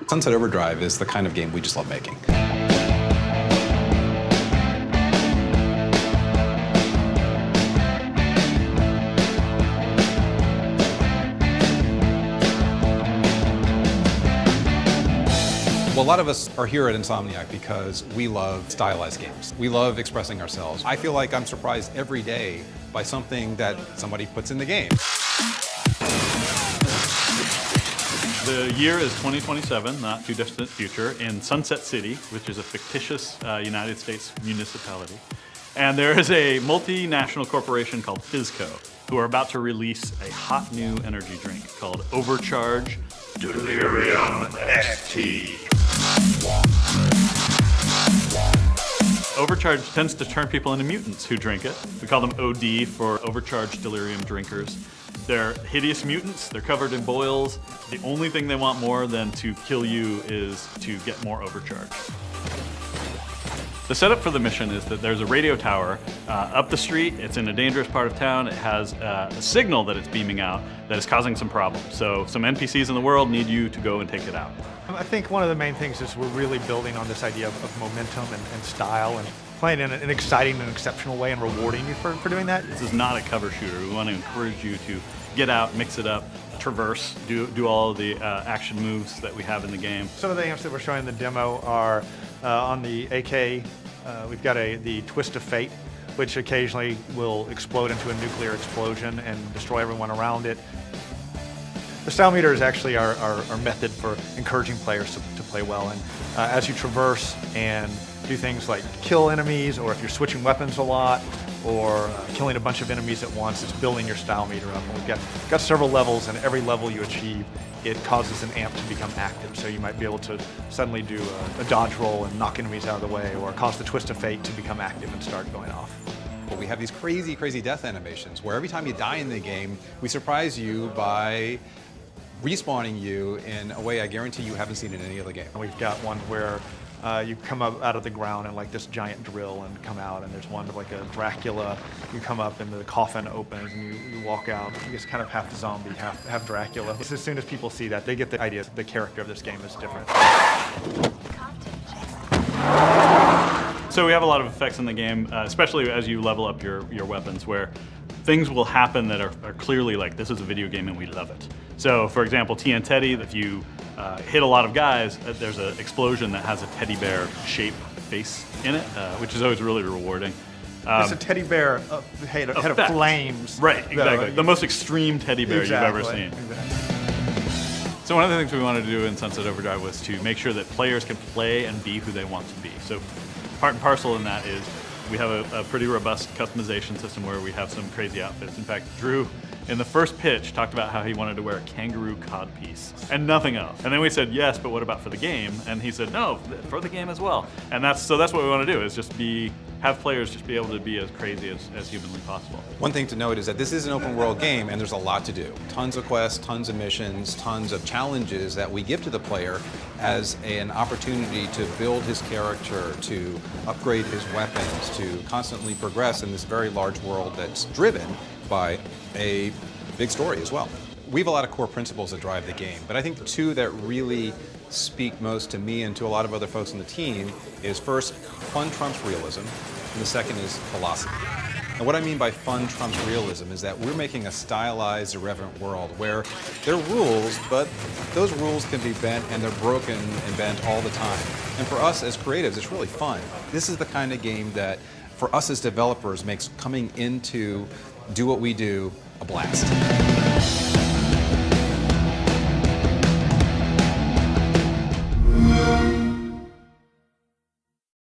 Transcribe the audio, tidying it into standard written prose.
Sunset Overdrive is the kind of game we just love making. Well, a lot of us are here at Insomniac because we love stylized games. We love expressing ourselves. I feel like I'm surprised every day by something that somebody puts in the game. The year is 2027, not too distant future, in Sunset City, which is a fictitious United States municipality. And there is a multinational corporation called Fizco, who are about to release a hot new energy drink called Overcharge Delirium XT. Overcharge tends to turn people into mutants who drink it. We call them OD for overcharged delirium drinkers. They're hideous mutants, they're covered in boils. The only thing they want more than to kill you is to get more overcharge. The setup for the mission is that there's a radio tower up the street. It's in a dangerous part of town. It has a signal that it's beaming out that is causing some problems. So some NPCs in the world need you to go and take it out. I think one of the main things is we're really building on this idea of momentum and style and playing in an exciting and exceptional way and rewarding you for doing that. This is not a cover shooter. We want to encourage you to get out, mix it up, traverse, do all of the action moves that we have in the game. Some of the amps that we're showing in the demo are on the AK. We've got the Twist of Fate, which occasionally will explode into a nuclear explosion and destroy everyone around it. The style meter is actually our method for encouraging players to play well. And as you traverse and do things like kill enemies, or if you're switching weapons a lot, or killing a bunch of enemies at once, it's building your style meter up. And we've got several levels, and every level you achieve, it causes an amp to become active. So you might be able to suddenly do a dodge roll and knock enemies out of the way, or cause the Twist of Fate to become active and start going off. Well, we have these crazy, crazy death animations where every time you die in the game, we surprise you by respawning you in a way I guarantee you haven't seen in any other game. And we've got one where you come up out of the ground and like this giant drill and come out, and there's one like a Dracula. You come up and the coffin opens and you walk out. You just kind of half zombie, half Dracula. As soon as people see that, they get the idea that the character of this game is different. So we have a lot of effects in the game, especially as you level up your weapons, where things will happen that are clearly like, this is a video game and we love it. So for example, TN Teddy, if you hit a lot of guys, there's an explosion that has a teddy bear shaped face in it, which is always really rewarding. It's a teddy bear head of flames. Right, exactly. The most extreme teddy bear you've ever seen. Exactly. So one of the things we wanted to do in Sunset Overdrive was to make sure that players can play and be who they want to be. So part and parcel in that is we have a pretty robust customization system where we have some crazy outfits. In fact, Drew, in the first pitch, talked about how he wanted to wear a kangaroo codpiece and nothing else. And then we said, yes, but what about for the game? And he said, no, for the game as well. And that's what we want to do, is just have players just be able to be as crazy as humanly possible. One thing to note is that this is an open world game and there's a lot to do. Tons of quests, tons of missions, tons of challenges that we give to the player as an opportunity to build his character, to upgrade his weapons, to constantly progress in this very large world that's driven by a big story as well. We have a lot of core principles that drive the game, but I think two that really speak most to me and to a lot of other folks on the team is, first, fun trumps realism, and the second is philosophy. And what I mean by fun trumps realism is that we're making a stylized, irreverent world where there are rules, but those rules can be bent and they're broken and bent all the time. And for us as creatives, it's really fun. This is the kind of game that, for us as developers, makes coming into do what we do a blast.